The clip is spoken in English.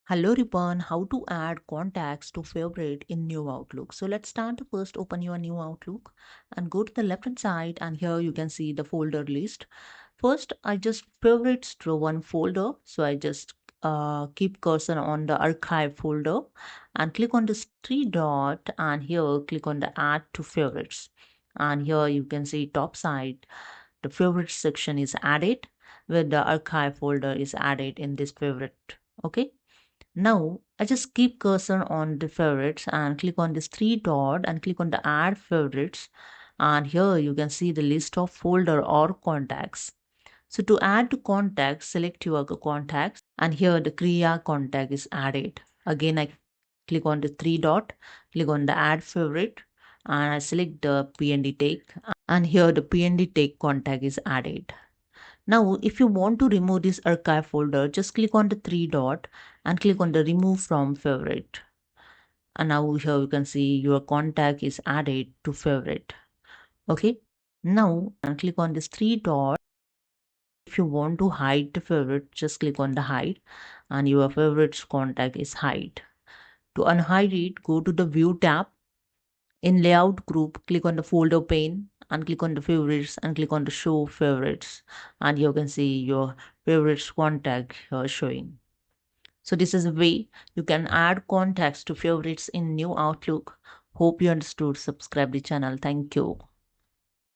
Hello Ribbon, how to add contacts to favorite in new Outlook. So let's start. First open your new Outlook and go to the left hand side, and here you can see the folder list. First I just favorites to one folder. So I just keep cursor on the archive folder and click on this three dot, and here click on the add to favorites. And here you can see top side the favorites section is added, where the archive folder is added in this favorite. Okay, now I just keep cursor on the favorites and click on this three dot and click on the add favorites, and here you can see the list of folder or contacts. So to add to contacts, select your contacts, and here the Kriya contact is added. Again I click on the three dot, click on the add favorite, and I select the PND take, and here the PND take contact is added. Now, if you want to remove this archive folder, just click on the three dot and click on the remove from favorite. And now here you can see your contact is added to favorite. Okay. Now and click on this three dot. If you want to hide the favorite, just click on the hide and your favorite's contact is hide. To unhide it, go to the view tab. In layout group, click on the folder pane and click on the favorites and click on the show favorites, and you can see your favorites contact here showing. So this is a way you can add contacts to favorites in new Outlook. Hope you understood. Subscribe the channel. Thank you.